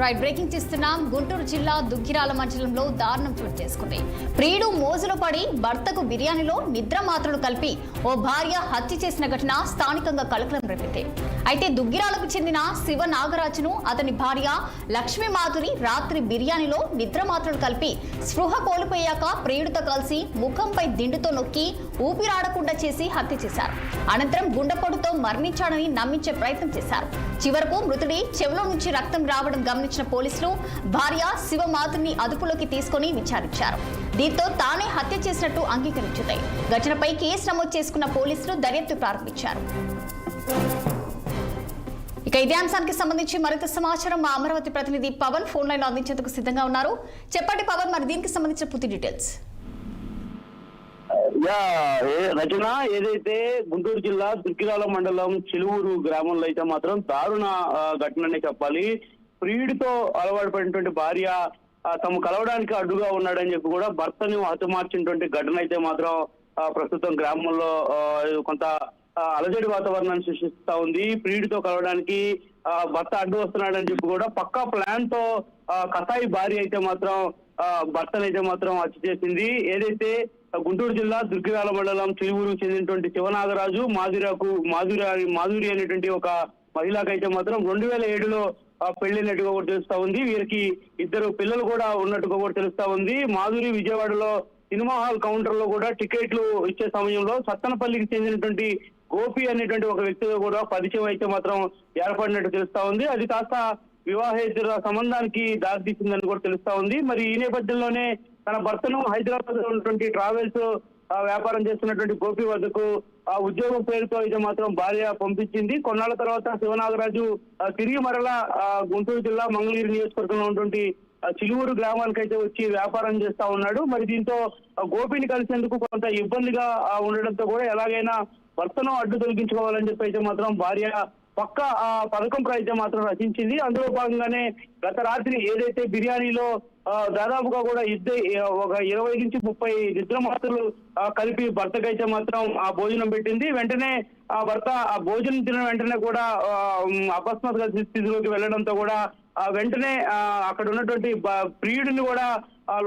Right breaking చేస్తున్నాం. గుంటూరు జిల్లా దుగ్గిరాల మండలంలో దారుణం చోటు చేసుకుంది. ప్రియుడు మోజులో పడి భర్తకు బిర్యానీలో నిద్ర మాత్రలు కలిపి ఓ భార్య హత్య చేసిన ఘటన స్థానికంగా కలకలం రేపింది. అయితే దుగ్గిరాలకు చెందిన శివ నాగరాజును అతని భార్య లక్ష్మీ మాధురి రాత్రి బిర్యానీలో నిద్ర మాత్రలు కలిపి స్పృహ కోల్పోయాక ప్రియుడితో కలిసి ముఖంపై దిండుతో నొక్కి ఊపిరాడకుండా చేసి హత్య చేశారు. అనంతరం గుండెపోటుతో మరణించాడని నమ్మించే ప్రయత్నం చేశారు. చివరకు మృతుడి చెవిలో నుంచి రక్తం రావడం గమనించిన పోలీసులు భార్య శివమాధుని అదుపులోకి తీసుకుని విచారించారు. దీంతో తానే హత్య చేసినట్టు అంగీకరించింది. ఘటనపై కేసు నమోదు చేసుకున్న పోలీసులు దర్యాప్తు ప్రారంభించారు. ఇక ఇదే అంశానికి సంబంధించి మరింత సమాచారం మా అమరావతి ప్రతినిధి పవన్ ఫోన్ లైన్ అందించేందుకు సిద్ధంగా ఉన్నారు. చెప్పండి పవన్, మరి దీనికి సంబంధించిన పూర్తి డీటెయిల్స్. రచన, ఏదైతే గుంటూరు జిల్లా దుగ్గిరాల మండలం చిలువూరు గ్రామంలో అయితే మాత్రం దారుణ ఘటననే చెప్పాలి. ప్రియుడితో అలవాటు పడినటువంటి భార్య తమ కలవడానికి అడ్డుగా ఉన్నాడని చెప్పి కూడా భర్తని హతమార్చినటువంటి ఘటన అయితే మాత్రం ప్రస్తుతం గ్రామంలో కొంత అలజడి వాతావరణాన్ని సృష్టిస్తా ఉంది. ప్రియుడితో కలవడానికి భర్త అడ్డు వస్తున్నాడని చెప్పి కూడా పక్కా ప్లాన్ తో కసాయి భార్య అయితే మాత్రం భర్తనైతే మాత్రం హత్య చేసింది. ఏదైతే గుంటూరు జిల్లా దుగ్గిరాల మండలం చిలువూరుకు చెందినటువంటి శివనాగరాజు మాధురి అనేటువంటి ఒక మహిళకైతే మాత్రం 2007లో పెళ్లినట్టుగా కూడా తెలుస్తా ఉంది. వీరికి 2 పిల్లలు కూడా ఉన్నట్టుగా కూడా తెలుస్తా ఉంది. మాధురి విజయవాడలో సినిమా హాల్ కౌంటర్ లో కూడా టికెట్లు ఇచ్చే సమయంలో సత్తనపల్లికి చెందినటువంటి గోపి అనేటువంటి ఒక వ్యక్తితో కూడా పరిచయం అయితే మాత్రం ఏర్పడినట్టు తెలుస్తా ఉంది. అది కాస్త వివాహేతర సంబంధానికి దారితీసిందని కూడా తెలుస్తా ఉంది. మరి ఈ నేపథ్యంలోనే తన భర్తను హైదరాబాద్ లో ఉన్నటువంటి ట్రావెల్స్ వ్యాపారం చేస్తున్నటువంటి గోపి వద్దకు ఉద్యోగం పేరుతో అయితే మాత్రం భార్య పంపించింది. కొన్నాళ్ల తర్వాత శివనాగరాజు తిరిగి మరలా గుంటూరు జిల్లా మంగళగిరి నియోజకవర్గంలో ఉన్నటువంటి చిలువూరు గ్రామానికి అయితే వచ్చి వ్యాపారం చేస్తా ఉన్నాడు. మరి దీంతో గోపిని కలిసేందుకు కొంత ఇబ్బందిగా ఉండడంతో కూడా ఎలాగైనా భర్తను అడ్డు తొలగించుకోవాలని చెప్పి అయితే మాత్రం భార్య పక్క పథకం అయితే మాత్రం రచించింది. అందులో భాగంగానే గత రాత్రి ఏదైతే బిర్యానీలో దాదాపుగా కూడా ఒక 20 నుంచి 30 నిద్ర మాత్రలు కలిపి భర్తకైతే మాత్రం ఆ భోజనం పెట్టింది. వెంటనే ఆ భర్త ఆ భోజనం తిన వెంటనే కూడా అకస్మాత్తుగా స్థితిలోకి వెళ్లడంతో కూడా వెంటనే అక్కడ ఉన్నటువంటి ప్రియుడిని కూడా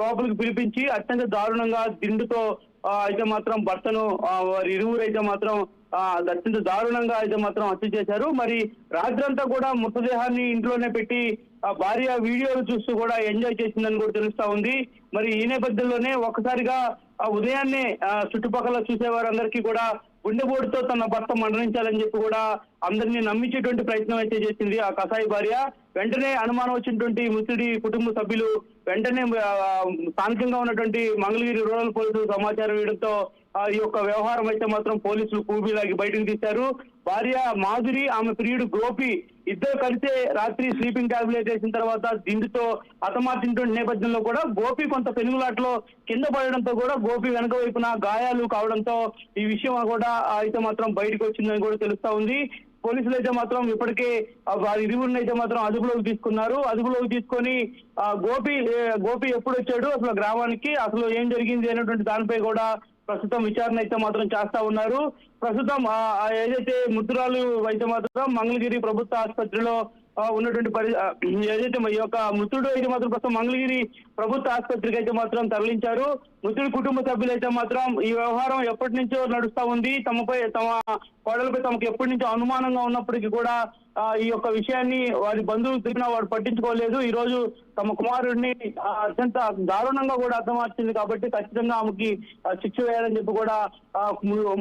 లోపలికి పిలిపించి అత్యంత దారుణంగా దిండుతో అయితే మాత్రం భర్తను వారి ఇరువురు అయితే మాత్రం అత్యంత దారుణంగా అయితే మాత్రం హత్య చేశారు. మరి రాత్రంతా కూడా మృతదేహాన్ని ఇంట్లోనే పెట్టి భార్య వీడియోలు చూస్తూ కూడా ఎంజాయ్ చేసిందని కూడా తెలుస్తా ఉంది. మరి ఈ నేపథ్యంలోనే ఒక్కసారిగా ఉదయాన్నే చుట్టుపక్కల చూసేవారందరికీ కూడా గుండెపోటుతో తన భర్త మరణించాలని చెప్పి కూడా అందరినీ నమ్మించేటువంటి ప్రయత్నం అయితే చేసింది ఆ కసాయి భార్య. వెంటనే అనుమానం వచ్చినటువంటి మృతుడి కుటుంబ సభ్యులు వెంటనే స్థానికంగా ఉన్నటువంటి మంగళగిరి రూరల్ పోలీసులు సమాచారం ఇవ్వడంతో ఈ యొక్క వ్యవహారం అయితే మాత్రం పోలీసులు కూబీలాగి బయటకు తీశారు. భార్య మాధురి, ఆమె ప్రియుడు గోపి ఇద్దరు కలిసే రాత్రి స్లీపింగ్ టాబ్లెట్ వేసిన తర్వాత దిండుతో హతమార్చినటువంటి నేపథ్యంలో కూడా గోపి కొంత పెనుగులాట్లో కింద పడడంతో కూడా గోపి వెనక వైపున గాయాలు కావడంతో ఈ విషయం కూడా అయితే మాత్రం బయటకు వచ్చిందని కూడా తెలుస్తా ఉంది. పోలీసులు అయితే మాత్రం ఇప్పటికే వారి ఇరువురిని అయితే మాత్రం అదుపులోకి తీసుకున్నారు. అదుపులోకి తీసుకొని గోపి ఎప్పుడు వచ్చాడు అసలు గ్రామానికి, అసలు ఏం జరిగింది అనేటువంటి దానిపై కూడా ప్రస్తుతం విచారణ అయితే మాత్రం చేస్తా ఉన్నారు. ప్రస్తుతం ఏదైతే మృతురాలు అయితే మాత్రం మంగళగిరి ప్రభుత్వ ఆసుపత్రిలో ఉన్నటువంటి ఏదైతే ఈ యొక్క మృతుడు అయితే మాత్రం ప్రస్తుతం మంగళగిరి ప్రభుత్వ ఆసుపత్రికి అయితే మాత్రం తరలించారు. మృతుడి కుటుంబ సభ్యులు అయితే మాత్రం ఈ వ్యవహారం ఎప్పటి నుంచో నడుస్తా ఉంది, తమ కోడలపై తమకు ఎప్పటి నుంచో అనుమానంగా ఉన్నప్పటికీ కూడా ఈ యొక్క విషయాన్ని వారి బంధువులు తిరిగినా వాడు పట్టించుకోలేదు. ఈ రోజు తమ కుమారుడిని అత్యంత దారుణంగా కూడా హతమార్చింది కాబట్టి ఖచ్చితంగా ఆమెకి శిక్ష వేయాలని చెప్పి కూడా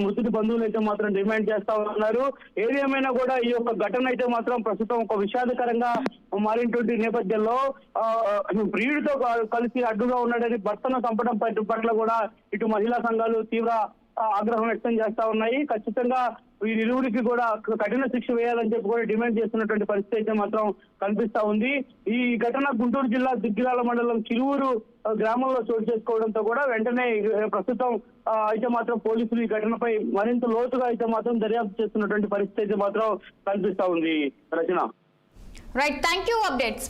మృతుడి బంధువులు అయితే మాత్రం డిమాండ్ చేస్తా ఉన్నారు. ఏది ఏమైనా కూడా ఈ యొక్క ఘటన అయితే మాత్రం ప్రస్తుతం ఒక విషాదకరంగా మారినటువంటి నేపథ్యంలో ప్రియుడితో కలిసి అడ్డుగా ఉన్నాడని భర్తను చంపడం పట్ల కూడా ఇటు మహిళా సంఘాలు తీవ్ర ఆగ్రహం వ్యక్తం చేస్తా ఉన్నాయి. ఖచ్చితంగా వీరిరువురికి కూడా కఠిన శిక్ష వేయాలని చెప్పి కూడా డిమాండ్ చేస్తున్నటువంటి పరిస్థితి అయితే మాత్రం కనిపిస్తా ఉంది. ఈ ఘటన గుంటూరు జిల్లా దుగ్గిరాల మండలం చిలువూరు గ్రామంలో చోటు చేసుకోవడంతో కూడా వెంటనే ప్రస్తుతం అయితే మాత్రం పోలీసులు ఈ ఘటనపై మరింత లోతుగా అయితే మాత్రం దర్యాప్తు చేస్తున్నటువంటి పరిస్థితి అయితే మాత్రం కనిపిస్తా ఉంది. Rachana. Right, thank you updates.